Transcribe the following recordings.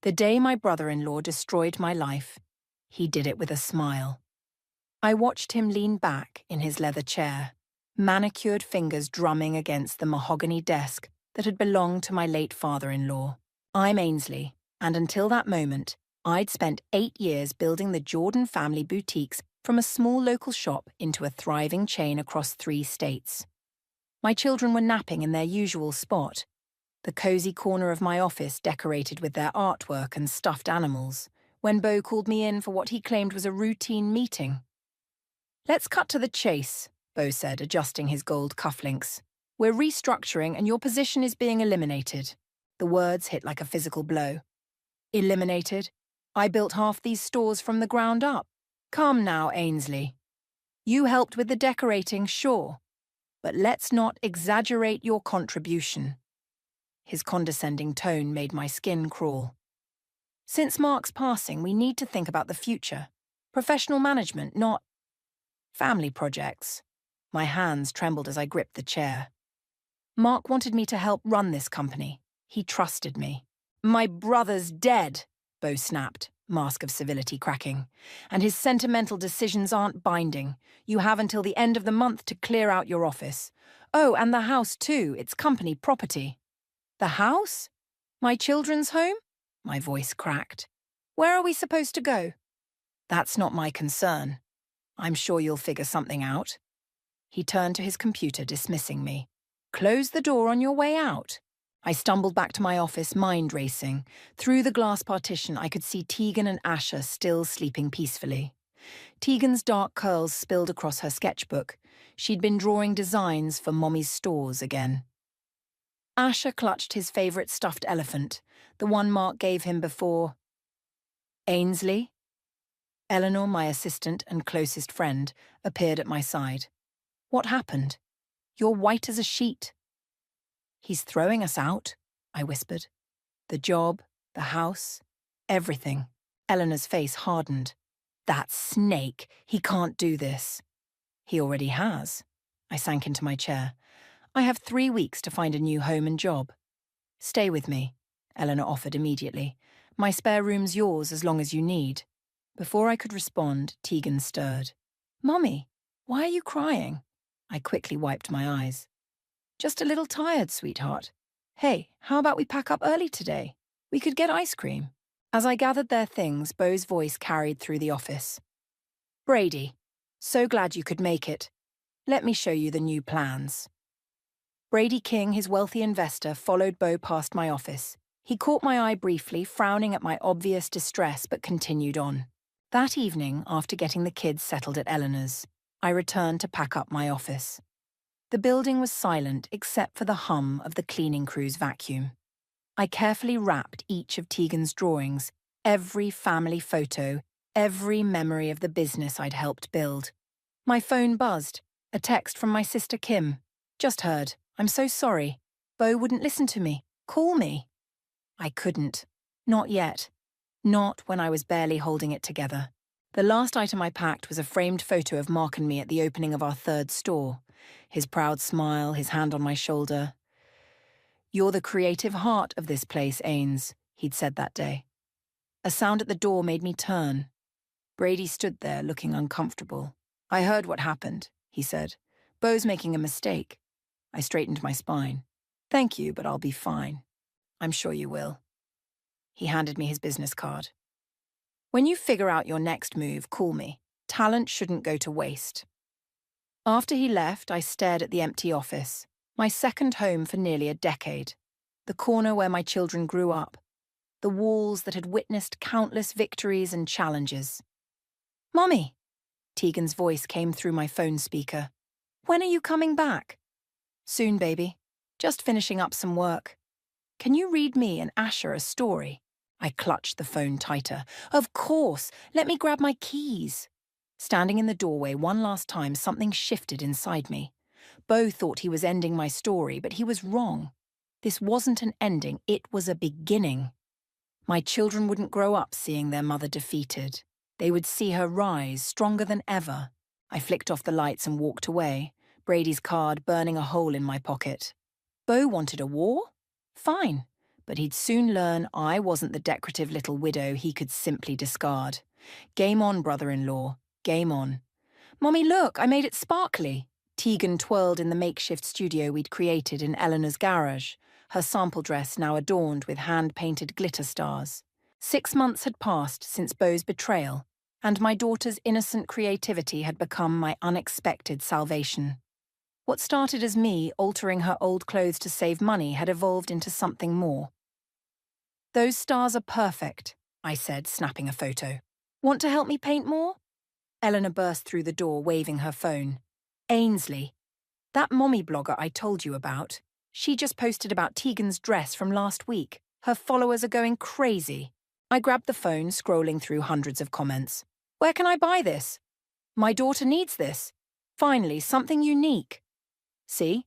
The day my brother-in-law destroyed my life, he did it with a smile. I watched him lean back in his leather chair, manicured fingers drumming against the mahogany desk that had belonged to my late father-in-law. I'm Ainsley, and until that moment, I'd spent 8 years building the Jordan family boutiques from a small local shop into a thriving chain across 3 states. My children were napping in their usual spot, the cozy corner of my office decorated with their artwork and stuffed animals, when Beau called me in for what he claimed was a routine meeting. "Let's cut to the chase," Beau said, adjusting his gold cufflinks. "We're restructuring and your position is being eliminated." The words hit like a physical blow. Eliminated? I built half these stores from the ground up. Come now, Ainsley. You helped with the decorating, sure, but let's not exaggerate your contribution. His condescending tone made my skin crawl. Since Mark's passing, we need to think about the future. Professional management, not family projects. My hands trembled as I gripped the chair. Mark wanted me to help run this company. He trusted me. "My brother's dead," Beau snapped, mask of civility cracking. "And his sentimental decisions aren't binding. You have until the end of the month to clear out your office. Oh, and the house too, it's company property." "The house? My children's home?" My voice cracked. "Where are we supposed to go?" "That's not my concern. I'm sure you'll figure something out." He turned to his computer, dismissing me. "Close the door on your way out." I stumbled back to my office, mind racing. Through the glass partition, I could see Tegan and Asher still sleeping peacefully. Tegan's dark curls spilled across her sketchbook. She'd been drawing designs for Mommy's stores again. Asher clutched his favourite stuffed elephant, the one Mark gave him before. "Ainsley?" Eleanor, my assistant and closest friend, appeared at my side. "What happened? You're white as a sheet." "He's throwing us out," I whispered. "The job, the house, everything." Eleanor's face hardened. "That snake, he can't do this." "He already has." I sank into my chair. "I have 3 weeks to find a new home and job." "Stay with me," Eleanor offered immediately. "My spare room's yours as long as you need." Before I could respond, Tegan stirred. "Mummy, why are you crying?" I quickly wiped my eyes. "Just a little tired, sweetheart. Hey, how about we pack up early today? We could get ice cream." As I gathered their things, Beau's voice carried through the office. "Brady, so glad you could make it. Let me show you the new plans." Brady King, his wealthy investor, followed Beau past my office. He caught my eye briefly, frowning at my obvious distress, but continued on. That evening, after getting the kids settled at Eleanor's, I returned to pack up my office. The building was silent except for the hum of the cleaning crew's vacuum. I carefully wrapped each of Tegan's drawings, every family photo, every memory of the business I'd helped build. My phone buzzed, a text from my sister Kim. "Just heard. I'm so sorry. Beau wouldn't listen to me. Call me." I couldn't. Not yet. Not when I was barely holding it together. The last item I packed was a framed photo of Mark and me at the opening of our 3rd store. His proud smile, his hand on my shoulder. "You're the creative heart of this place, Ains," he'd said that day. A sound at the door made me turn. Brady stood there, looking uncomfortable. "I heard what happened," he said. "Beau's making a mistake." I straightened my spine. "Thank you, but I'll be fine." "I'm sure you will." He handed me his business card. "When you figure out your next move, call me. Talent shouldn't go to waste." After he left, I stared at the empty office, my second home for nearly a decade, the corner where my children grew up, the walls that had witnessed countless victories and challenges. "Mommy!" Tegan's voice came through my phone speaker. "When are you coming back?" "Soon, baby. Just finishing up some work. Can you read me and Asher a story?" I clutched the phone tighter. "Of course! Let me grab my keys." Standing in the doorway one last time, something shifted inside me. Beau thought he was ending my story, but he was wrong. This wasn't an ending, it was a beginning. My children wouldn't grow up seeing their mother defeated. They would see her rise, stronger than ever. I flicked off the lights and walked away, Brady's card burning a hole in my pocket. Beau wanted a war? Fine, but he'd soon learn I wasn't the decorative little widow he could simply discard. Game on, brother-in-law. Game on. Mommy, look, I made it sparkly. Tegan twirled in the makeshift studio we'd created in Eleanor's garage, her sample dress now adorned with hand-painted glitter stars. 6 months had passed since Beau's betrayal, and my daughter's innocent creativity had become my unexpected salvation. What started as me altering her old clothes to save money had evolved into something more. "Those stars are perfect," I said, snapping a photo. "Want to help me paint more?" Eleanor burst through the door, waving her phone. "Ainsley, that mommy blogger I told you about, she just posted about Tegan's dress from last week. Her followers are going crazy." I grabbed the phone, scrolling through hundreds of comments. "Where can I buy this? My daughter needs this. Finally, something unique." "See?"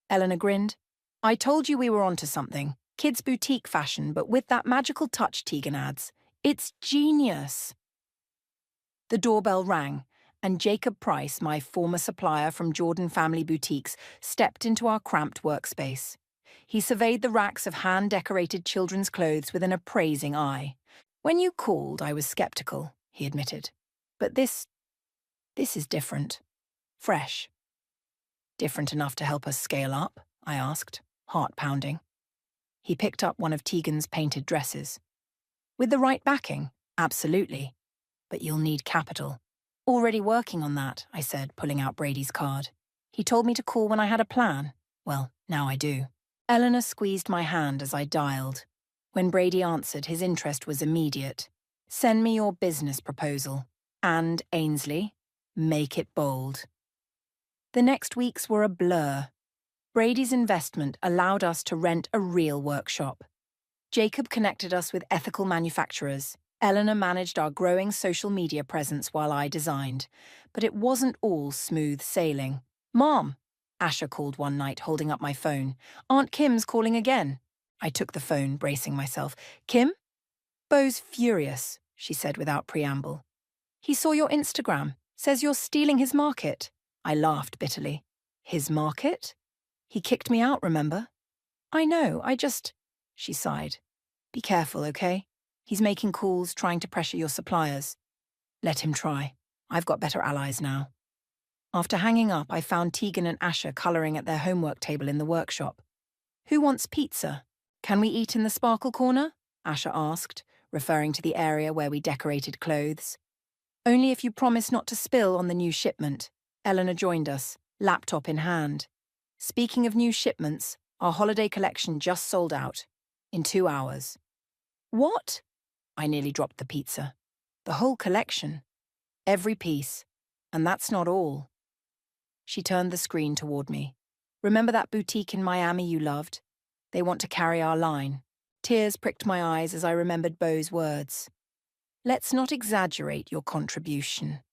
Eleanor grinned. "I told you we were onto something. Kids' boutique fashion, but with that magical touch Tegan adds. It's genius." The doorbell rang, and Jacob Price, my former supplier from Jordan Family Boutiques, stepped into our cramped workspace. He surveyed the racks of hand-decorated children's clothes with an appraising eye. "When you called, I was skeptical," he admitted. "But this is different. Fresh." "Different enough to help us scale up?" I asked, heart pounding. He picked up one of Tegan's painted dresses. "With the right backing, absolutely. But you'll need capital." "Already working on that," I said, pulling out Brady's card. "He told me to call when I had a plan. Well, now I do." Eleanor squeezed my hand as I dialed. When Brady answered, his interest was immediate. "Send me your business proposal. And, Ainsley, make it bold." The next weeks were a blur. Brady's investment allowed us to rent a real workshop. Jacob connected us with ethical manufacturers. Eleanor managed our growing social media presence while I designed. But it wasn't all smooth sailing. "Mom," Asher called one night, holding up my phone. "Aunt Kim's calling again." I took the phone, bracing myself. "Kim?" "Beau's furious," she said without preamble. "He saw your Instagram. Says you're stealing his market." I laughed bitterly. "His market? He kicked me out, remember?" "I know, she sighed. "Be careful, okay? He's making calls, trying to pressure your suppliers." "Let him try. I've got better allies now." After hanging up, I found Tegan and Asher colouring at their homework table in the workshop. "Who wants pizza? Can we eat in the sparkle corner?" Asher asked, referring to the area where we decorated clothes. "Only if you promise not to spill on the new shipment." Eleanor joined us, laptop in hand. "Speaking of new shipments, our holiday collection just sold out. In 2 hours." "What?" I nearly dropped the pizza. "The whole collection. Every piece. And that's not all." She turned the screen toward me. "Remember that boutique in Miami you loved? They want to carry our line." Tears pricked my eyes as I remembered Beau's words. "Let's not exaggerate your contribution."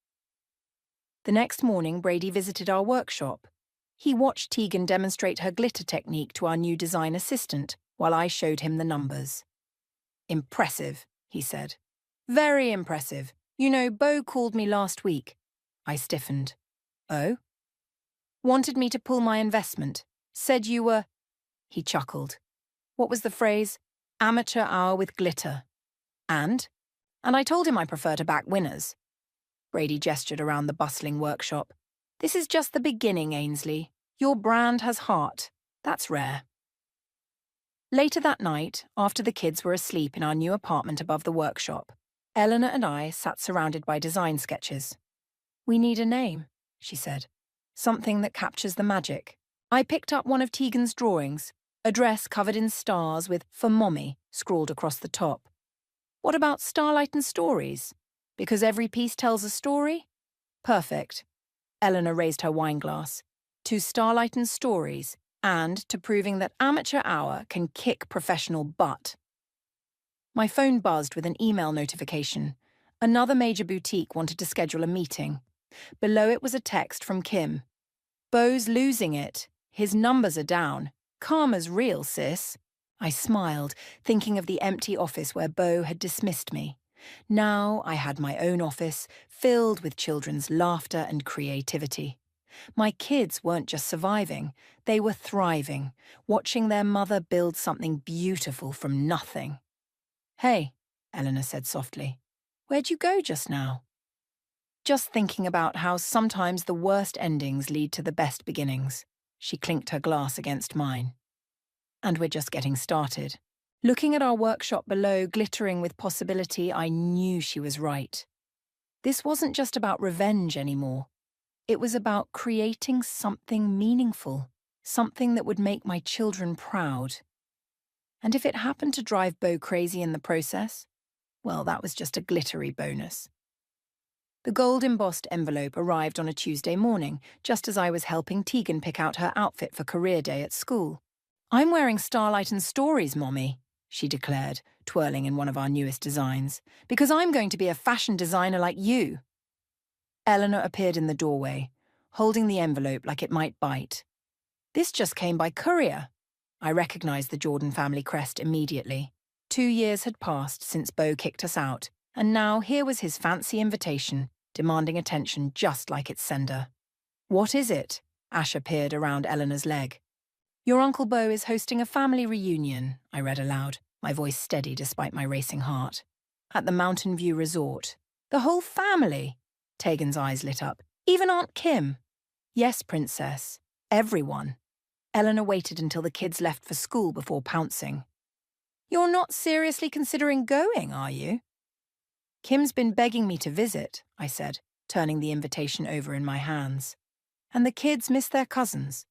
The next morning, Brady visited our workshop. He watched Tegan demonstrate her glitter technique to our new design assistant while I showed him the numbers. "Impressive," he said. "Very impressive. You know, Beau called me last week." I stiffened. "Oh?" "Wanted me to pull my investment. Said you were—" He chuckled. "What was the phrase? Amateur hour with glitter. And I told him I prefer to back winners." Brady gestured around the bustling workshop. "This is just the beginning, Ainsley. Your brand has heart. That's rare." Later that night, after the kids were asleep in our new apartment above the workshop, Eleanor and I sat surrounded by design sketches. "We need a name," she said. "Something that captures the magic." I picked up one of Tegan's drawings, a dress covered in stars with "For Mommy" scrawled across the top. "What about Starlight and Stories? Because every piece tells a story?" "Perfect." Eleanor raised her wine glass. "To Starlight and Stories, and to proving that amateur hour can kick professional butt." My phone buzzed with an email notification. Another major boutique wanted to schedule a meeting. Below it was a text from Kim. "Beau's losing it. His numbers are down. Karma's real, sis." I smiled, thinking of the empty office where Beau had dismissed me. Now I had my own office, filled with children's laughter and creativity. My kids weren't just surviving, they were thriving, watching their mother build something beautiful from nothing. "Hey," Eleanor said softly, "where'd you go just now?" "Just thinking about how sometimes the worst endings lead to the best beginnings." She clinked her glass against mine. "And we're just getting started." Looking at our workshop below, glittering with possibility, I knew she was right. This wasn't just about revenge anymore. It was about creating something meaningful, something that would make my children proud. And if it happened to drive Bo crazy in the process, well, that was just a glittery bonus. The gold-embossed envelope arrived on a Tuesday morning, just as I was helping Tegan pick out her outfit for career day at school. "I'm wearing Starlight and Stories, Mommy," she declared, twirling in one of our newest designs, "because I'm going to be a fashion designer like you." Eleanor appeared in the doorway, holding the envelope like it might bite. "This just came by courier." I recognized the Jordan family crest immediately. 2 years had passed since Bo kicked us out, and now here was his fancy invitation, demanding attention just like its sender. "What is it?" Asher peered around Eleanor's leg. "Your Uncle Bo is hosting a family reunion," I read aloud, my voice steady despite my racing heart. "At the Mountain View Resort. The whole family?" Tegan's eyes lit up. "Even Aunt Kim?" "Yes, Princess. Everyone." Eleanor waited until the kids left for school before pouncing. "You're not seriously considering going, are you?" "Kim's been begging me to visit," I said, turning the invitation over in my hands. "And the kids miss their cousins."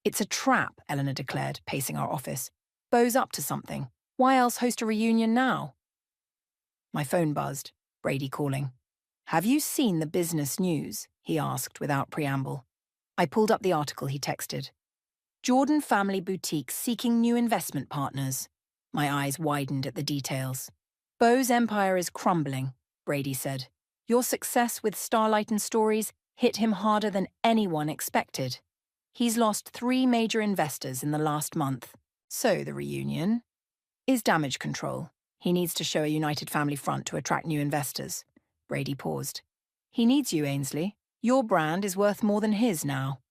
"It's a trap," Eleanor declared, pacing our office. "Bo's up to something. Why else host a reunion now?" My phone buzzed, Brady calling. "Have you seen the business news?" he asked without preamble. I pulled up the article he texted. "Jordan Family Boutique seeking new investment partners." My eyes widened at the details. "Bo's empire is crumbling," Brady said. "Your success with Starlight and Stories hit him harder than anyone expected. He's lost 3 major investors in the last month. So the reunion is damage control. He needs to show a united family front to attract new investors." Brady paused. "He needs you, Ainsley. Your brand is worth more than his now."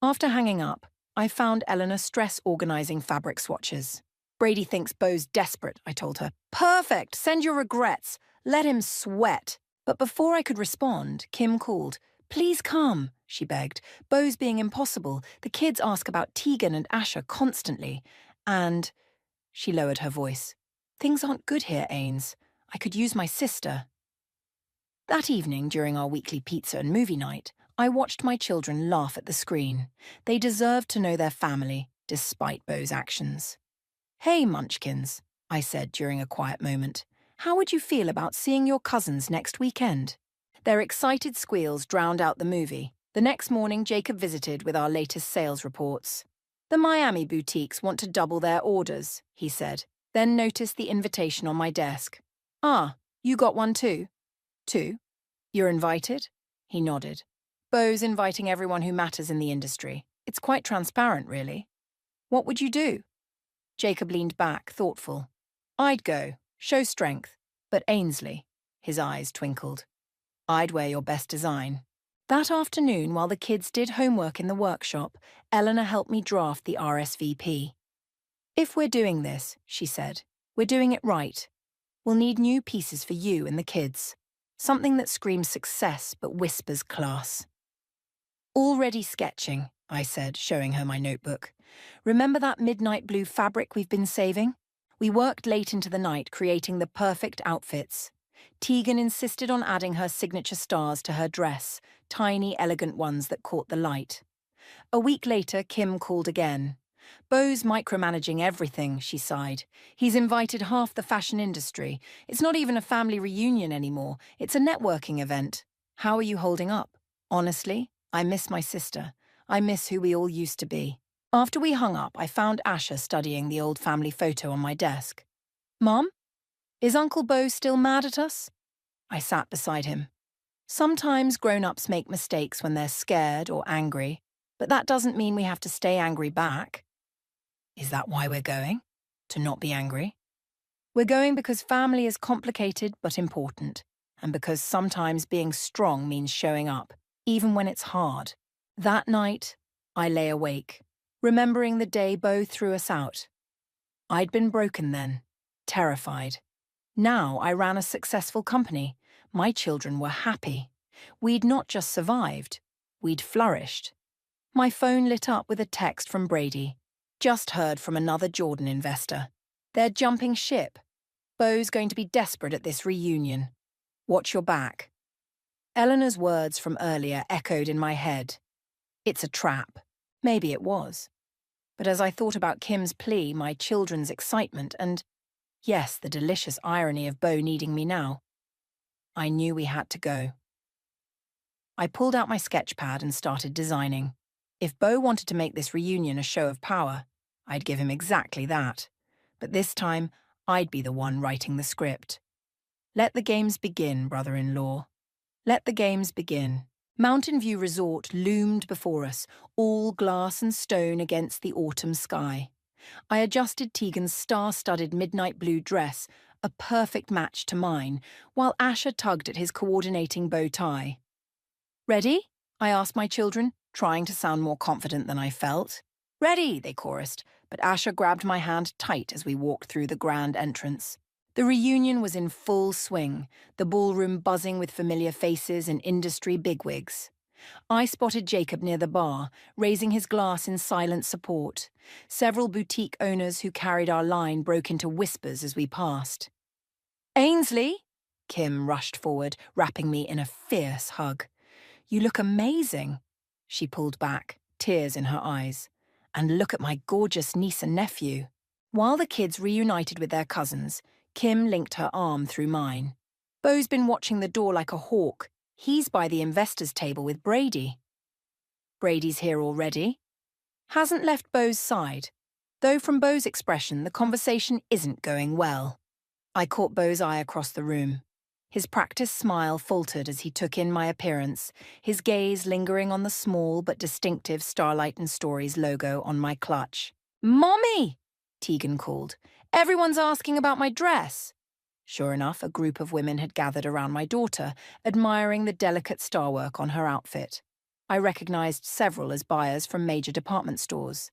After hanging up, I found Eleanor stress-organizing fabric swatches. "Brady thinks Bo's desperate," I told her. "Perfect! Send your regrets. Let him sweat." But before I could respond, Kim called. "Please come," she begged. "Bo's being impossible. The kids ask about Tegan and Asher constantly. And—" she lowered her voice. "Things aren't good here, Ains. I could use my sister." That evening, during our weekly pizza and movie night, I watched my children laugh at the screen. They deserved to know their family, despite Bo's actions. "Hey, Munchkins," I said during a quiet moment. "How would you feel about seeing your cousins next weekend?" Their excited squeals drowned out the movie. The next morning, Jacob visited with our latest sales reports. "The Miami boutiques want to double their orders," he said, then noticed the invitation on my desk. "Ah, you got one too?" "Two. You're invited?" He nodded. "Bo's inviting everyone who matters in the industry. It's quite transparent, really." "What would you do?" Jacob leaned back, thoughtful. "I'd go, show strength. But Ainsley," his eyes twinkled, "I'd wear your best design." That afternoon, while the kids did homework in the workshop, Eleanor helped me draft the RSVP. "If we're doing this," she said, "we're doing it right. We'll need new pieces for you and the kids. Something that screams success but whispers class." "Already sketching," I said, showing her my notebook. "Remember that midnight blue fabric we've been saving? We worked late into the night creating the perfect outfits. Tegan insisted on adding her signature stars to her dress, tiny, elegant ones that caught the light. A week later, Kim called again. "Bo's micromanaging everything," she sighed. "He's invited half the fashion industry. It's not even a family reunion anymore. It's a networking event. How are you holding up?" "Honestly, I miss my sister. I miss who we all used to be." After we hung up, I found Asher studying the old family photo on my desk. "Mom, is Uncle Bo still mad at us?" I sat beside him. "Sometimes grown-ups make mistakes when they're scared or angry, but that doesn't mean we have to stay angry back." "Is that why we're going? To not be angry?" "We're going because family is complicated but important, and because sometimes being strong means showing up, even when it's hard." That night, I lay awake, remembering the day Beau threw us out. I'd been broken then, terrified. Now I ran a successful company. My children were happy. We'd not just survived, we'd flourished. My phone lit up with a text from Brady. Just heard from another Jordan investor. They're jumping ship. Beau's going to be desperate at this reunion. Watch your back. Eleanor's words from earlier echoed in my head. It's a trap. Maybe it was. But as I thought about Kim's plea, my children's excitement, and, yes, the delicious irony of Beau needing me now, I knew we had to go. I pulled out my sketch pad and started designing. If Beau wanted to make this reunion a show of power, I'd give him exactly that. But this time, I'd be the one writing the script. Let the games begin, brother-in-law. Let the games begin. Mountain View Resort loomed before us, all glass and stone against the autumn sky. I adjusted Tegan's star-studded midnight blue dress, a perfect match to mine, while Asher tugged at his coordinating bow tie. "Ready?" I asked my children, trying to sound more confident than I felt. "Ready," they chorused, but Asher grabbed my hand tight as we walked through the grand entrance. The reunion was in full swing, the ballroom buzzing with familiar faces and industry bigwigs. I spotted Jacob near the bar, raising his glass in silent support. Several boutique owners who carried our line broke into whispers as we passed. "Ainsley!" Kim rushed forward, wrapping me in a fierce hug. "You look amazing." She pulled back, tears in her eyes. "And look at my gorgeous niece and nephew." While the kids reunited with their cousins, Kim linked her arm through mine. "Beau's been watching the door like a hawk. He's by the investors' table with Brady." "Brady's here already?" "Hasn't left Beau's side. Though from Beau's expression, the conversation isn't going well." I caught Beau's eye across the room. His practiced smile faltered as he took in my appearance, his gaze lingering on the small but distinctive Starlight and Stories logo on my clutch. "Mommy!" Tegan called. "Everyone's asking about my dress." Sure enough, a group of women had gathered around my daughter, admiring the delicate starwork on her outfit. I recognized several as buyers from major department stores.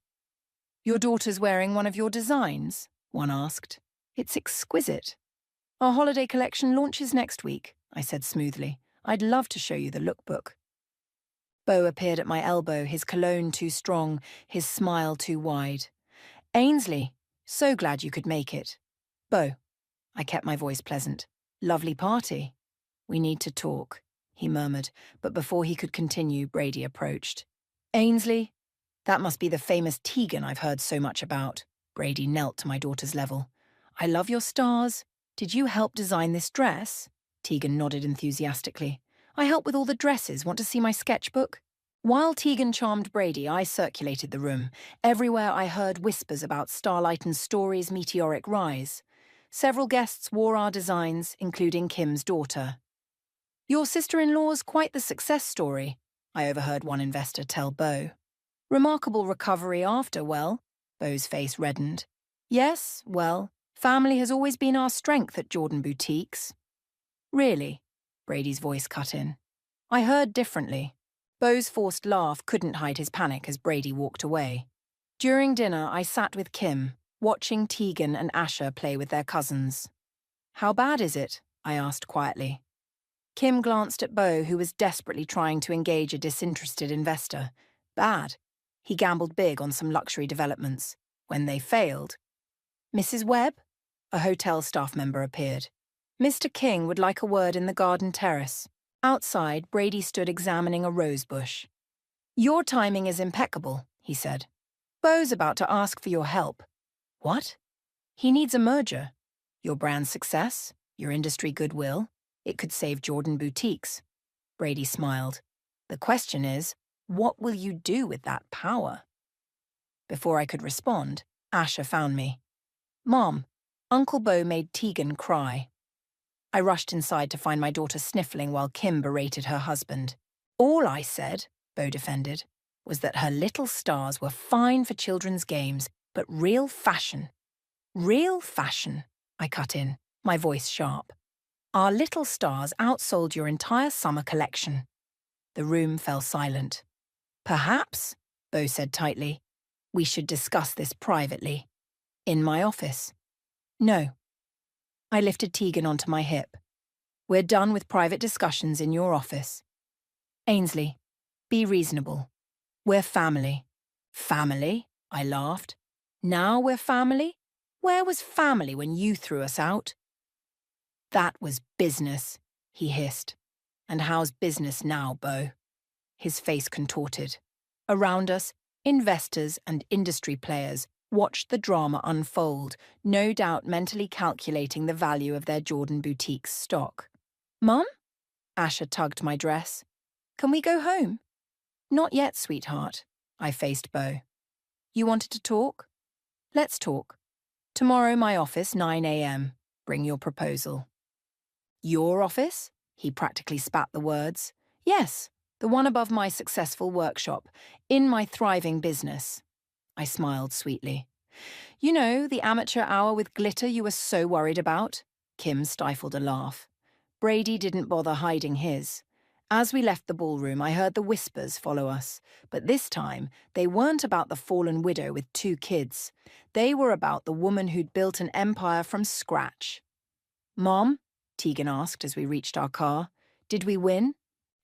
"Your daughter's wearing one of your designs?" one asked. "It's exquisite." "Our holiday collection launches next week," I said smoothly. "I'd love to show you the lookbook." Beau appeared at my elbow, his cologne too strong, his smile too wide. "Ainsley, so glad you could make it." "Beau," I kept my voice pleasant. "Lovely party." "We need to talk," he murmured, but before he could continue, Brady approached. "Ainsley, that must be the famous Tegan I've heard so much about." Brady knelt to my daughter's level. "I love your stars. Did you help design this dress?" Tegan nodded enthusiastically. "I helped with all the dresses. Want to see my sketchbook?" While Tegan charmed Brady, I circulated the room. Everywhere I heard whispers about Starlight and Stories' meteoric rise. Several guests wore our designs, including Kim's daughter. "Your sister-in-law's quite the success story," I overheard one investor tell Beau. "Remarkable recovery after, well," Beau's face reddened. "Yes, well, family has always been our strength at Jordan Boutiques." "Really?" Brady's voice cut in. I heard differently. Beau's forced laugh couldn't hide his panic as Brady walked away. During dinner, I sat with Kim, watching Tegan and Asher play with their cousins. "How bad is it?" I asked quietly. Kim glanced at Beau, who was desperately trying to engage a disinterested investor. "Bad. He gambled big on some luxury developments. When they failed..." "Mrs. Webb?" A hotel staff member appeared. "Mr. King would like a word in the garden terrace." Outside, Brady stood examining a rose bush. "Your timing is impeccable," he said. "Beau's about to ask for your help." "What?" "He needs a merger. Your brand success, your industry goodwill. It could save Jordan Boutiques." Brady smiled. "The question is, what will you do with that power?" Before I could respond, Asher found me. "Mom, Uncle Beau made Tegan cry." I rushed inside to find my daughter sniffling while Kim berated her husband. "All I said," Beau defended, "was that her little stars were fine for children's games, but real fashion." "Real fashion," I cut in, my voice sharp. "Our little stars outsold your entire summer collection." The room fell silent. Perhaps, Bo said tightly, we should discuss this privately. In my office. No. I lifted Tegan onto my hip. We're done with private discussions in your office. Ainsley, be reasonable. We're family. Family? I laughed. Now we're family? Where was family when you threw us out? That was business, he hissed. And how's business now, Bo? His face contorted. Around us, investors and industry players watched the drama unfold, no doubt mentally calculating the value of their Jordan Boutiques stock. Mum? Asher tugged my dress. Can we go home? Not yet, sweetheart. I faced Bo. You wanted to talk? Let's talk. Tomorrow, my office, 9 a.m. Bring your proposal. Your office? He practically spat the words. Yes, the one above my successful workshop, in my thriving business. I smiled sweetly. You know, the amateur hour with glitter you were so worried about? Kim stifled a laugh. Brady didn't bother hiding his. As we left the ballroom, I heard the whispers follow us, but this time they weren't about the fallen widow with 2 kids. They were about the woman who'd built an empire from scratch. Mom? Tegan asked as we reached our car. Did we win?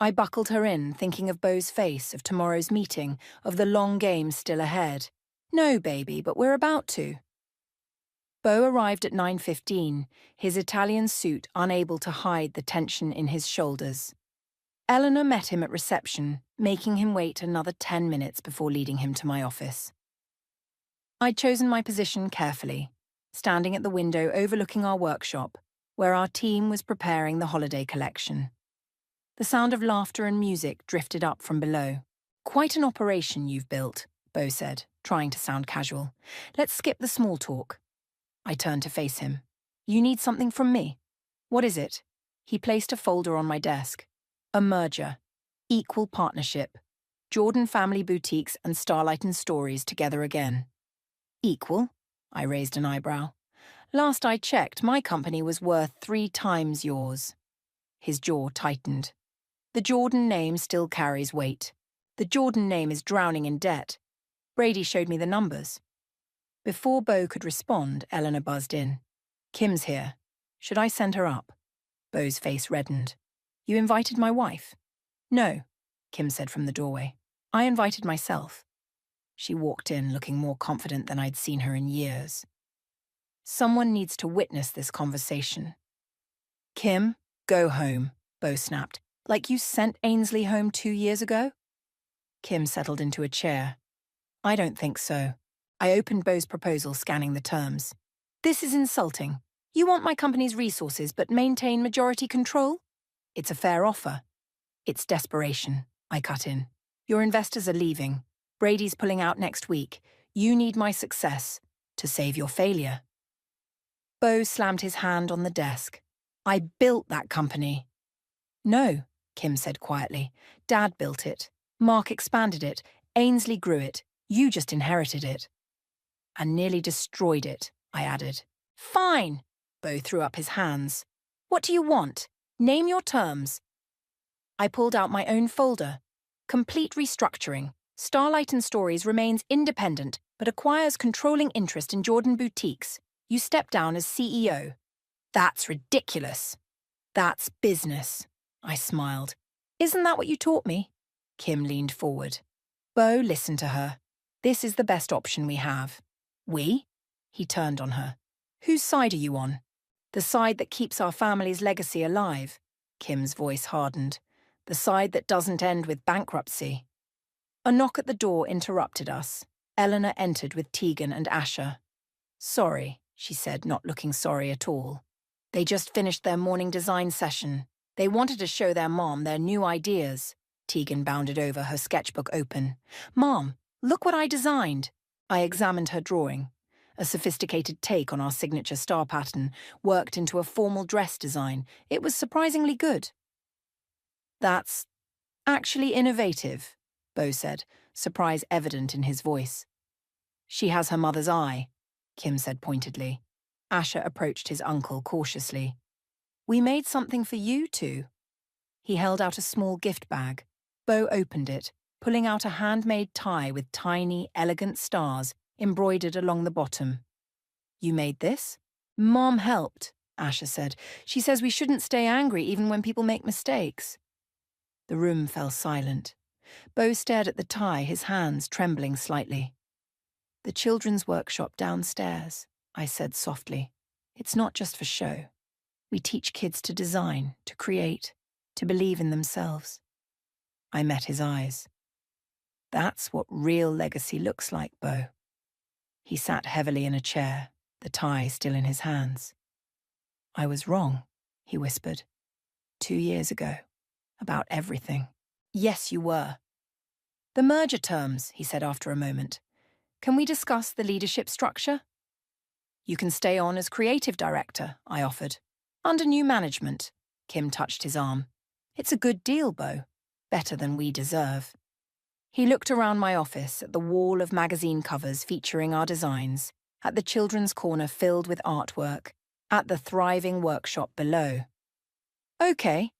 I buckled her in, thinking of Bo's face, of tomorrow's meeting, of the long game still ahead. No, baby, but we're about to. Bo arrived at 9:15, his Italian suit unable to hide the tension in his shoulders. Eleanor met him at reception, making him wait another 10 minutes before leading him to my office. I'd chosen my position carefully, standing at the window overlooking our workshop, where our team was preparing the holiday collection. The sound of laughter and music drifted up from below. Quite an operation you've built, Bo said, trying to sound casual. Let's skip the small talk. I turned to face him. You need something from me. What is it? He placed a folder on my desk. A merger. Equal partnership. Jordan Family Boutiques and Starlight and Stories together again. Equal? I raised an eyebrow. Last I checked, my company was worth 3 times yours. His jaw tightened. The Jordan name still carries weight. The Jordan name is drowning in debt. Brady showed me the numbers. Before Bo could respond, Eleanor buzzed in. Kim's here. Should I send her up? Bo's face reddened. You invited my wife? No, Kim said from the doorway. I invited myself. She walked in, looking more confident than I'd seen her in years. Someone needs to witness this conversation. Kim, go home, Bo snapped. Like you sent Ainsley home 2 years ago? Kim settled into a chair. I don't think so. I opened Bo's proposal, scanning the terms. This is insulting. You want my company's resources but maintain majority control? It's a fair offer. It's desperation, I cut in. Your investors are leaving. Brady's pulling out next week. You need my success to save your failure. Bo slammed his hand on the desk. I built that company. No, Kim said quietly. Dad built it. Mark expanded it. Ainsley grew it. You just inherited it. And nearly destroyed it, I added. Fine, Bo threw up his hands. What do you want? Name your terms. I pulled out my own folder. Complete restructuring. Starlight and Stories remains independent, but acquires controlling interest in Jordan Boutiques. You step down as CEO. That's ridiculous. That's business, I smiled. Isn't that what you taught me? Kim leaned forward. Bo listened to her. This is the best option we have. We? He turned on her. Whose side are you on? The side that keeps our family's legacy alive. Kim's voice hardened. The side that doesn't end with bankruptcy. A knock at the door interrupted us. Eleanor entered with Tegan and Asher. Sorry, she said, not looking sorry at all. They just finished their morning design session. They wanted to show their mom their new ideas. Tegan bounded over, her sketchbook open. Mom, look what I designed. I examined her drawing. A sophisticated take on our signature star pattern, worked into a formal dress design. It was surprisingly good. That's actually innovative, Bo said, surprise evident in his voice. She has her mother's eye, Kim said pointedly. Asher approached his uncle cautiously. We made something for you two. He held out a small gift bag. Bo opened it, pulling out a handmade tie with tiny, elegant stars embroidered along the bottom. "You made this?" "Mom helped," Asha said. "She says we shouldn't stay angry even when people make mistakes." The room fell silent. Bo stared at the tie, his hands trembling slightly. "The children's workshop downstairs," I said softly. "It's not just for show. We teach kids to design, to create, to believe in themselves." I met his eyes. "That's what real legacy looks like, Bo." He sat heavily in a chair, the tie still in his hands. "I was wrong," he whispered. 2 years ago. About everything." "Yes, you were." "The merger terms," he said after a moment. "Can we discuss the leadership structure?" "You can stay on as creative director," I offered. "Under new management." Kim touched his arm. "It's a good deal, Bo. Better than we deserve." He looked around my office at the wall of magazine covers featuring our designs, at the children's corner filled with artwork, at the thriving workshop below. "Okay,"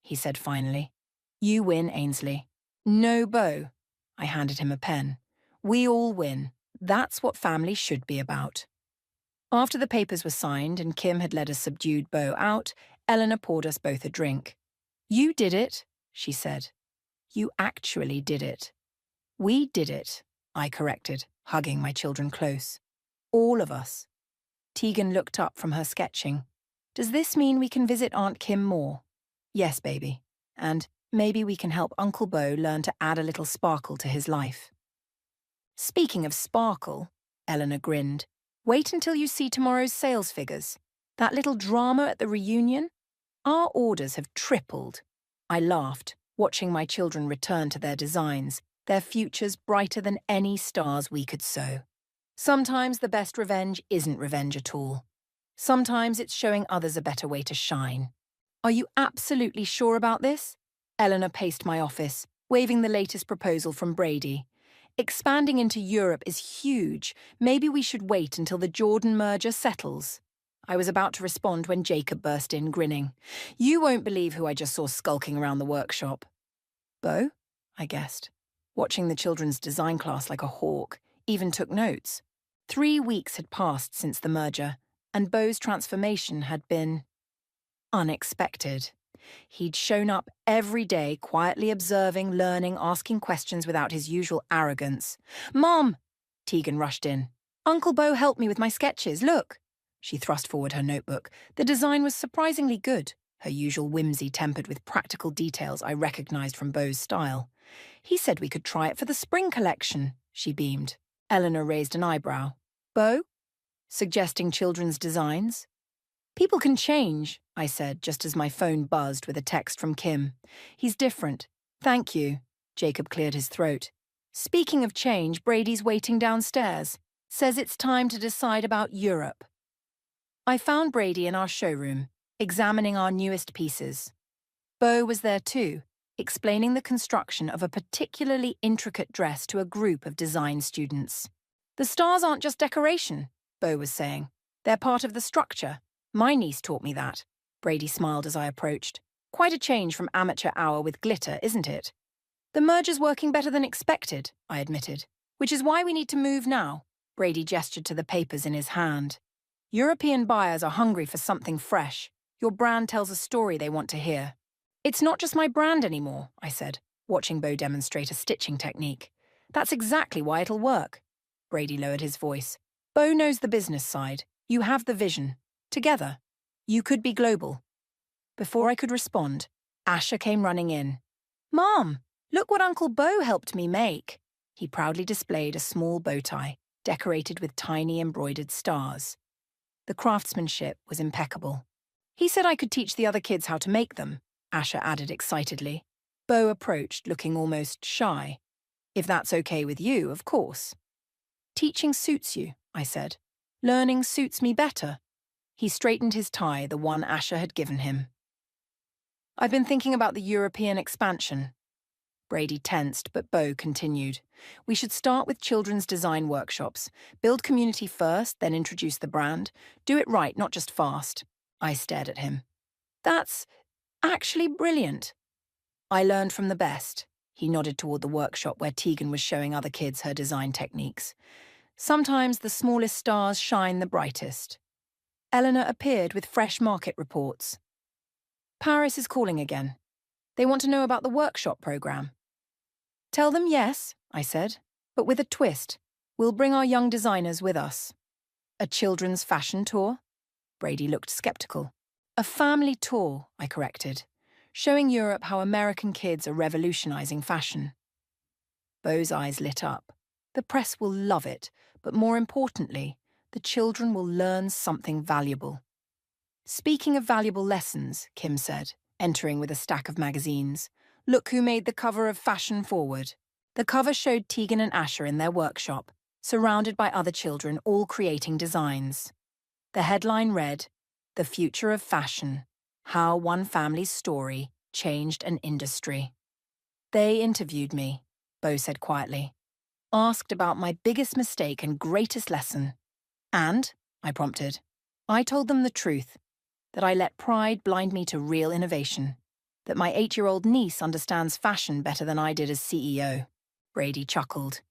he said finally. "You win, Ainsley." "No, Bo." I handed him a pen. "We all win. That's what family should be about." After the papers were signed and Kim had led a subdued Bo out, Eleanor poured us both a drink. "You did it," she said. "You actually did it." "We did it," I corrected, hugging my children close. "All of us." Tegan looked up from her sketching. "Does this mean we can visit Aunt Kim more?" "Yes, baby. And maybe we can help Uncle Bo learn to add a little sparkle to his life." "Speaking of sparkle," Eleanor grinned, "wait until you see tomorrow's sales figures. That little drama at the reunion? Our orders have tripled." I laughed, watching my children return to their designs, their futures brighter than any stars we could sow. Sometimes the best revenge isn't revenge at all. Sometimes it's showing others a better way to shine. "Are you absolutely sure about this?" Eleanor paced my office, waving the latest proposal from Brady. "Expanding into Europe is huge. Maybe we should wait until the Jordan merger settles." I was about to respond when Jacob burst in, grinning. "You won't believe who I just saw skulking around the workshop." "Bo?" I guessed, watching the children's design class like a hawk, even took notes. 3 weeks had passed since the merger, and Bo's transformation had been unexpected. He'd shown up every day, quietly observing, learning, asking questions without his usual arrogance. "Mom!" Tegan rushed in. "Uncle Bo helped me with my sketches, look." She thrust forward her notebook. The design was surprisingly good, her usual whimsy tempered with practical details I recognized from Bo's style. "He said we could try it for the spring collection," she beamed. Eleanor raised an eyebrow. "Bo? Suggesting children's designs?" "People can change," I said, just as my phone buzzed with a text from Kim. "He's different. Thank you." Jacob cleared his throat. "Speaking of change, Brady's waiting downstairs. Says it's time to decide about Europe." I found Brady in our showroom, examining our newest pieces. Bo was there too, explaining the construction of a particularly intricate dress to a group of design students. "The stars aren't just decoration," Bo was saying. "They're part of the structure. My niece taught me that." Brady smiled as I approached. "Quite a change from amateur hour with glitter, isn't it?" "The merger's working better than expected," I admitted. "Which is why we need to move now." Brady gestured to the papers in his hand. "European buyers are hungry for something fresh. Your brand tells a story they want to hear." "It's not just my brand anymore," I said, watching Bo demonstrate a stitching technique. "That's exactly why it'll work." Brady lowered his voice. "Bo knows the business side. You have the vision. Together, you could be global." Before I could respond, Asha came running in. "Mom, look what Uncle Bo helped me make." He proudly displayed a small bow tie, decorated with tiny embroidered stars. The craftsmanship was impeccable. "He said I could teach the other kids how to make them," Asha added excitedly. Bo approached, looking almost shy. "If that's okay with you, of course." "Teaching suits you," I said. "Learning suits me better." He straightened his tie, the one Asha had given him. "I've been thinking about the European expansion." Brady tensed, but Bo continued. "We should start with children's design workshops. Build community first, then introduce the brand. Do it right, not just fast." I stared at him. "That's actually brilliant." "I learned from the best," He nodded toward the workshop where Tegan was showing other kids her design techniques. Sometimes the smallest stars shine the brightest. Eleanor appeared with fresh market reports. Paris is calling again. They want to know about the workshop program. Tell them yes, I said, but with a twist. We'll bring our young designers with us. A children's fashion tour? Brady looked skeptical. A family tour, I corrected, showing Europe how American kids are revolutionizing fashion. Beau's eyes lit up. The press will love it, but more importantly, the children will learn something valuable. Speaking of valuable lessons, Kim said, entering with a stack of magazines, look who made the cover of Fashion Forward. The cover showed Tegan and Asher in their workshop, surrounded by other children all creating designs. The headline read, "The Future of Fashion, How One Family's Story Changed an Industry." They interviewed me, Beau said quietly, asked about my biggest mistake and greatest lesson. And, I prompted, I told them the truth, that I let pride blind me to real innovation, that my 8-year-old niece understands fashion better than I did as CEO. Brady chuckled.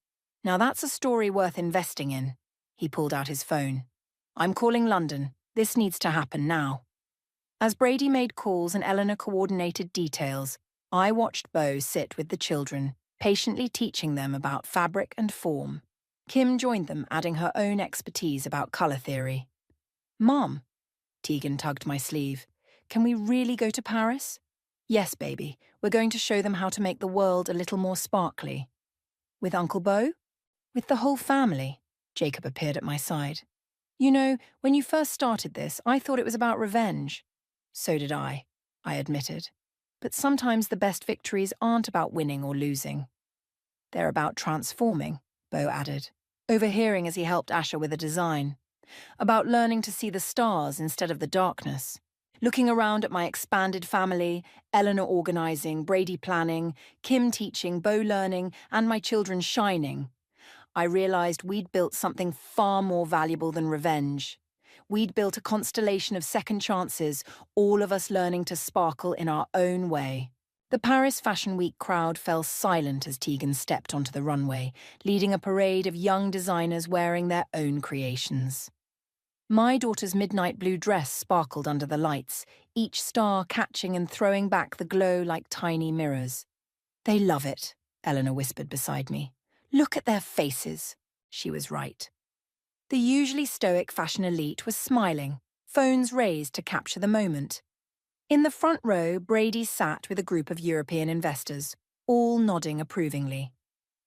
Now that's a story worth investing in. He pulled out his phone. I'm calling London. This needs to happen now. As Brady made calls and Eleanor coordinated details, I watched Beau sit with the children, patiently teaching them about fabric and form. Kim joined them, adding her own expertise about colour theory. Mom, Tegan tugged my sleeve, can we really go to Paris? Yes, baby, we're going to show them how to make the world a little more sparkly. With Uncle Beau? With the whole family. Jacob appeared at my side. You know, when you first started this, I thought it was about revenge. So did I admitted. But sometimes the best victories aren't about winning or losing. They're about transforming, Beau added, overhearing as he helped Asher with a design. About learning to see the stars instead of the darkness. Looking around at my expanded family, Eleanor organising, Brady planning, Kim teaching, Beau learning, and my children shining, I realised we'd built something far more valuable than revenge. We'd built a constellation of second chances, all of us learning to sparkle in our own way. The Paris Fashion Week crowd fell silent as Tegan stepped onto the runway, leading a parade of young designers wearing their own creations. My daughter's midnight blue dress sparkled under the lights, each star catching and throwing back the glow like tiny mirrors. They love it, Eleanor whispered beside me. Look at their faces. She was right. The usually stoic fashion elite was smiling, phones raised to capture the moment. In the front row, Brady sat with a group of European investors, all nodding approvingly.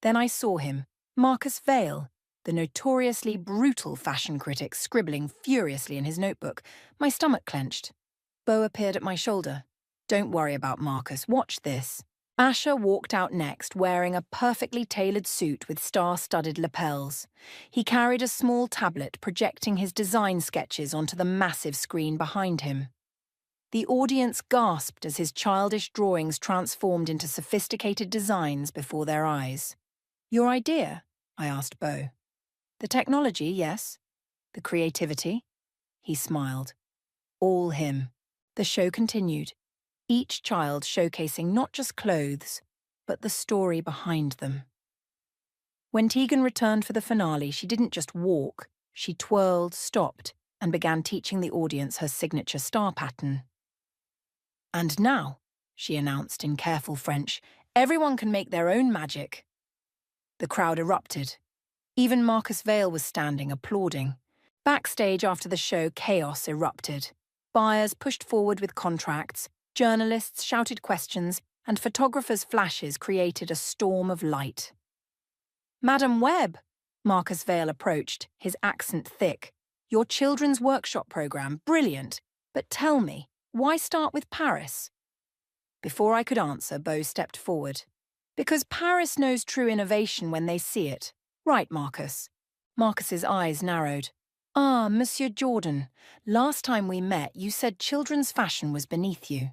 Then I saw him, Marcus Vail, the notoriously brutal fashion critic, scribbling furiously in his notebook. My stomach clenched. Beau appeared at my shoulder. Don't worry about Marcus, watch this. Asher walked out next, wearing a perfectly tailored suit with star-studded lapels. He carried a small tablet projecting his design sketches onto the massive screen behind him. The audience gasped as his childish drawings transformed into sophisticated designs before their eyes. Your idea? I asked Beau. The technology, yes. The creativity? He smiled. All him. The show continued, each child showcasing not just clothes, but the story behind them. When Tegan returned for the finale, she didn't just walk, she twirled, stopped, and began teaching the audience her signature star pattern. And now, she announced in careful French, everyone can make their own magic. The crowd erupted. Even Marcus Vail was standing, applauding. Backstage after the show, chaos erupted. Buyers pushed forward with contracts, journalists shouted questions, and photographers' flashes created a storm of light. Madam Webb, Marcus Vail approached, his accent thick. Your children's workshop program, brilliant. But tell me, why start with Paris? Before I could answer, Beau stepped forward. Because Paris knows true innovation when they see it. Right, Marcus. Marcus's eyes narrowed. Ah, Monsieur Jordan, last time we met you said children's fashion was beneath you.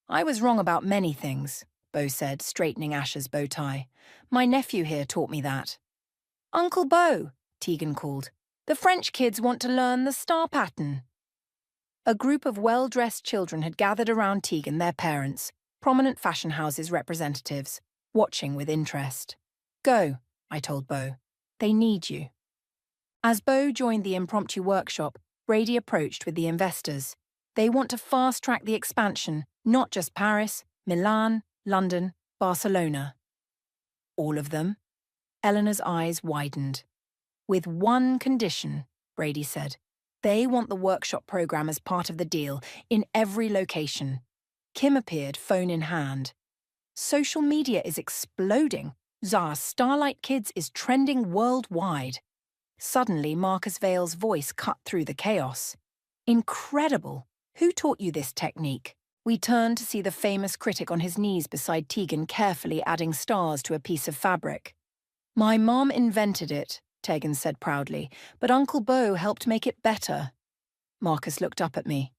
I was wrong about many things, Beau said, straightening Asher's bow tie. My nephew here taught me that. Uncle Beau, Tegan called. The French kids want to learn the star pattern. A group of well-dressed children had gathered around Tegan, their parents, prominent fashion houses representatives. watching with interest. Go, I told Bo. They need you. As Bo joined the impromptu workshop, Brady approached with the investors. They want to fast-track the expansion, not just Paris, Milan, London, Barcelona. All of them? Eleanor's eyes widened. With one condition, Brady said. They want the workshop program as part of the deal, in every location. Kim appeared, phone in hand. Social media is exploding. Zara's Starlight Kids is trending worldwide. Suddenly, Marcus Vale's voice cut through the chaos. Incredible! Who taught you this technique? We turned to see the famous critic on his knees beside Tegan, carefully adding stars to a piece of fabric. My mom invented it, Tegan said proudly, but Uncle Bo helped make it better. Marcus looked up at me.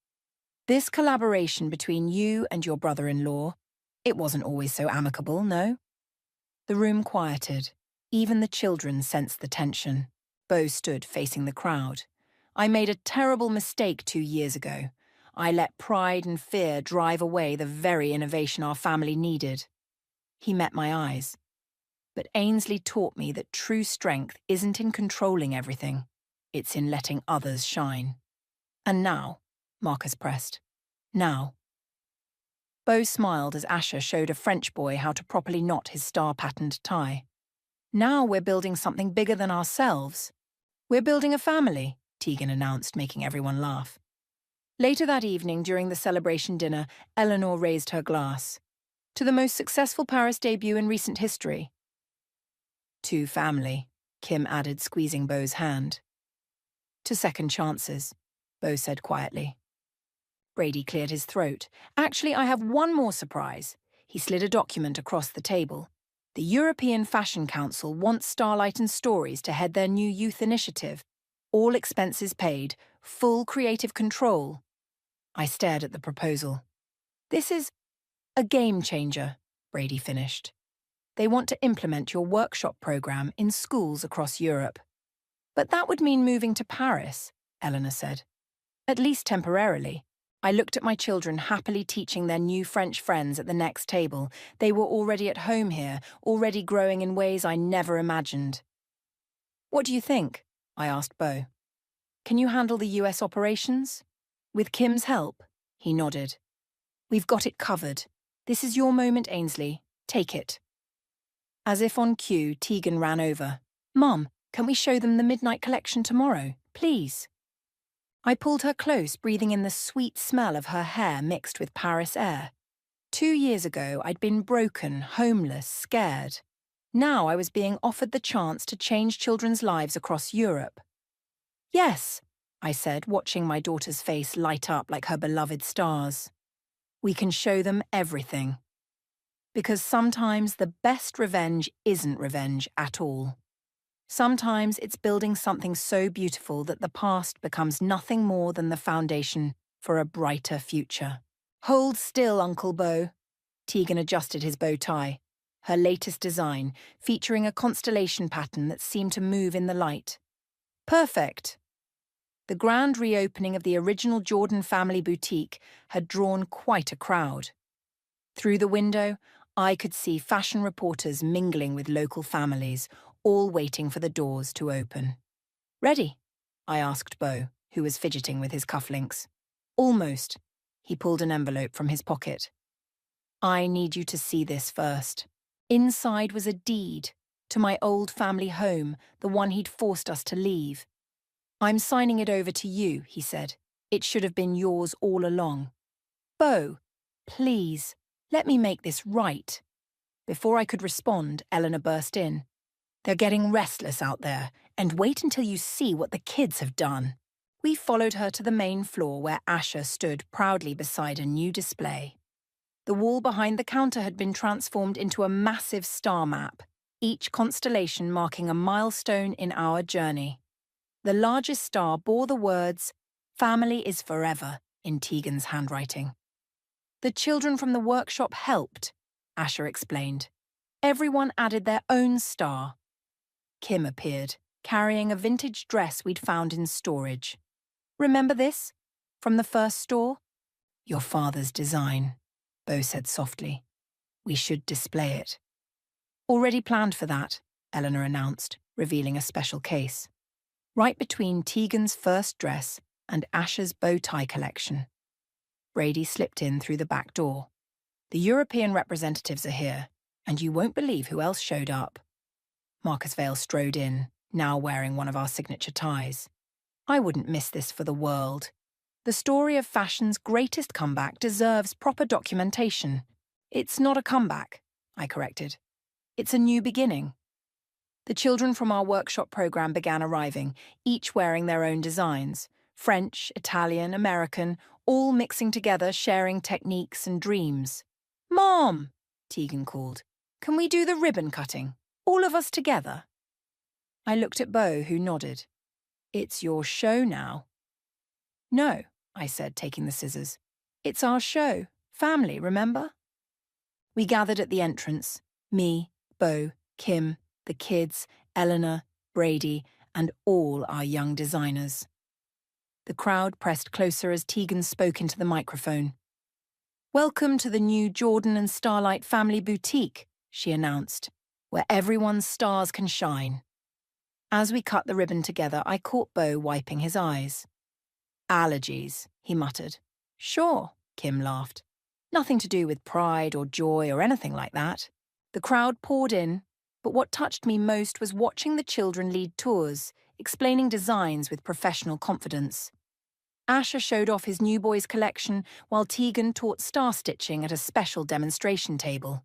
This collaboration between you and your brother-in-law, it wasn't always so amicable, no? The room quieted. Even the children sensed the tension. Bo stood facing the crowd. I made a terrible mistake 2 years ago. I let pride and fear drive away the very innovation our family needed. He met my eyes. But Ainsley taught me that true strength isn't in controlling everything. It's in letting others shine. And now, Marcus pressed. Now. Bo smiled as Asher showed a French boy how to properly knot his star-patterned tie. Now we're building something bigger than ourselves. We're building a family, Tegan announced, making everyone laugh. Later that evening, during the celebration dinner, Eleanor raised her glass. To the most successful Paris debut in recent history. To family, Kim added, squeezing Bo's hand. To second chances, Bo said quietly. Brady cleared his throat. Actually, I have one more surprise. He slid a document across the table. The European Fashion Council wants Starlight and Stories to head their new youth initiative. All expenses paid, full creative control. I stared at the proposal. This is a game changer, Brady finished. They want to implement your workshop program in schools across Europe. But that would mean moving to Paris, Eleanor said. At least temporarily. I looked at my children happily teaching their new French friends at the next table. They were already at home here, already growing in ways I never imagined. What do you think? I asked Bo. Can you handle the US operations? With Kim's help? He nodded. We've got it covered. This is your moment, Ainsley. Take it. As if on cue, Tegan ran over. Mom, can we show them the midnight collection tomorrow, please? I pulled her close, breathing in the sweet smell of her hair mixed with Paris air. 2 years ago, I'd been broken, homeless, scared. Now I was being offered the chance to change children's lives across Europe. Yes, I said, watching my daughter's face light up like her beloved stars. We can show them everything. Because sometimes the best revenge isn't revenge at all. Sometimes it's building something so beautiful that the past becomes nothing more than the foundation for a brighter future. Hold still, Uncle Bo. Tegan adjusted his bow tie, her latest design, featuring a constellation pattern that seemed to move in the light. Perfect. The grand reopening of the original Jordan family boutique had drawn quite a crowd. Through the window, I could see fashion reporters mingling with local families, all waiting for the doors to open. Ready? I asked Bo, who was fidgeting with his cufflinks. Almost. He pulled an envelope from his pocket. I need you to see this first. Inside was a deed to my old family home, the one he'd forced us to leave. I'm signing it over to you, he said. It should have been yours all along. Bo, please, let me make this right. Before I could respond, Eleanor burst in. They're getting restless out there, and wait until you see what the kids have done. We followed her to the main floor where Asher stood proudly beside a new display. The wall behind the counter had been transformed into a massive star map, each constellation marking a milestone in our journey. The largest star bore the words, "Family is forever," in Tegan's handwriting. The children from the workshop helped, Asher explained. Everyone added their own star. Kim appeared, carrying a vintage dress we'd found in storage. Remember this? From the first store? Your father's design, Bo said softly. We should display it. Already planned for that, Eleanor announced, revealing a special case. Right between Tegan's first dress and Asher's bow tie collection. Brady slipped in through the back door. The European representatives are here, and you won't believe who else showed up. Marcus Vale strode in, now wearing one of our signature ties. I wouldn't miss this for the world. The story of fashion's greatest comeback deserves proper documentation. It's not a comeback, I corrected. It's a new beginning. The children from our workshop program began arriving, each wearing their own designs. French, Italian, American, all mixing together, sharing techniques and dreams. "Mom," Tegan called, "can we do the ribbon cutting? All of us together?" I looked at Beau, who nodded. "It's your show now." "No," I said, taking the scissors. "It's our show. Family, remember?" We gathered at the entrance. Me, Beau, Kim, the kids, Eleanor, Brady, and all our young designers. The crowd pressed closer as Tegan spoke into the microphone. "Welcome to the new Jordan and Starlight Family Boutique," she announced, "where everyone's stars can shine." As we cut the ribbon together, I caught Beau wiping his eyes. "Allergies," he muttered. "Sure," Kim laughed. "Nothing to do with pride or joy or anything like that." The crowd poured in, but what touched me most was watching the children lead tours, explaining designs with professional confidence. Asher showed off his new boys' collection, while Tegan taught star-stitching at a special demonstration table.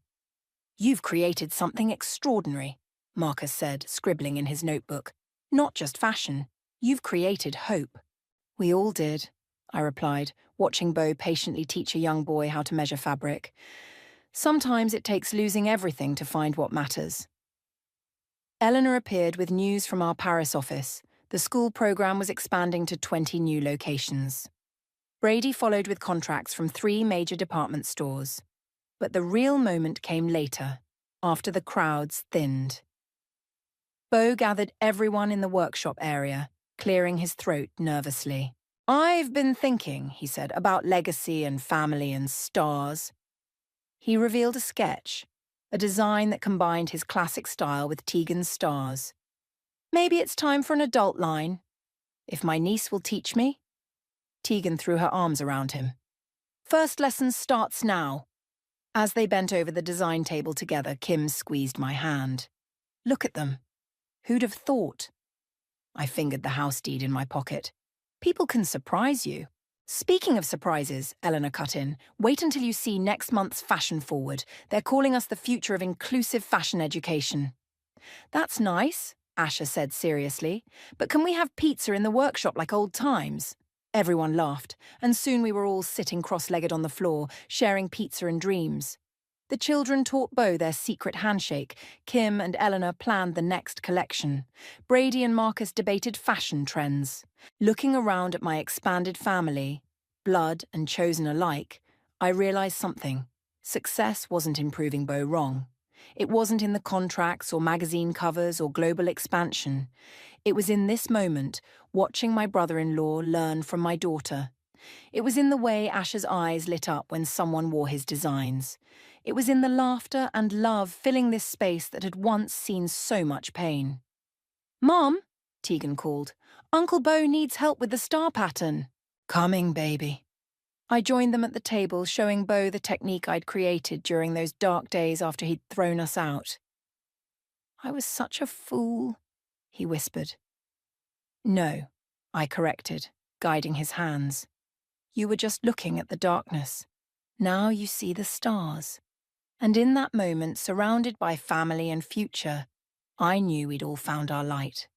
"You've created something extraordinary," Marcus said, scribbling in his notebook. "Not just fashion. You've created hope." "We all did," I replied, watching Beau patiently teach a young boy how to measure fabric. "Sometimes it takes losing everything to find what matters." Eleanor appeared with news from our Paris office. The school program was expanding to 20 new locations. Brady followed with contracts from 3 major department stores. But the real moment came later, after the crowds thinned. Beau gathered everyone in the workshop area, clearing his throat nervously. "I've been thinking," he said, "about legacy and family and stars." He revealed a sketch, a design that combined his classic style with Tegan's stars. "Maybe it's time for an adult line. If my niece will teach me." Tegan threw her arms around him. "First lesson starts now." As they bent over the design table together, Kim squeezed my hand. "Look at them. Who'd have thought?" I fingered the house deed in my pocket. "People can surprise you." "Speaking of surprises," Eleanor cut in, "wait until you see next month's Fashion Forward. They're calling us the future of inclusive fashion education." "That's nice," Asher said seriously, "but can we have pizza in the workshop like old times?" Everyone laughed, and soon we were all sitting cross-legged on the floor, sharing pizza and dreams. The children taught Beau their secret handshake. Kim and Eleanor planned the next collection. Brady and Marcus debated fashion trends. Looking around at my expanded family, blood and chosen alike, I realized something. Success wasn't in proving Beau wrong. It wasn't in the contracts or magazine covers or global expansion. It was in this moment, watching my brother-in-law learn from my daughter. It was in the way Asher's eyes lit up when someone wore his designs. It was in the laughter and love filling this space that had once seen so much pain. "Mom," Tegan called, "Uncle Beau needs help with the star pattern." "Coming, baby." I joined them at the table, showing Beau the technique I'd created during those dark days after he'd thrown us out. "I was such a fool," he whispered. "No," I corrected, guiding his hands. "You were just looking at the darkness. Now you see the stars." And in that moment, surrounded by family and future, I knew we'd all found our light.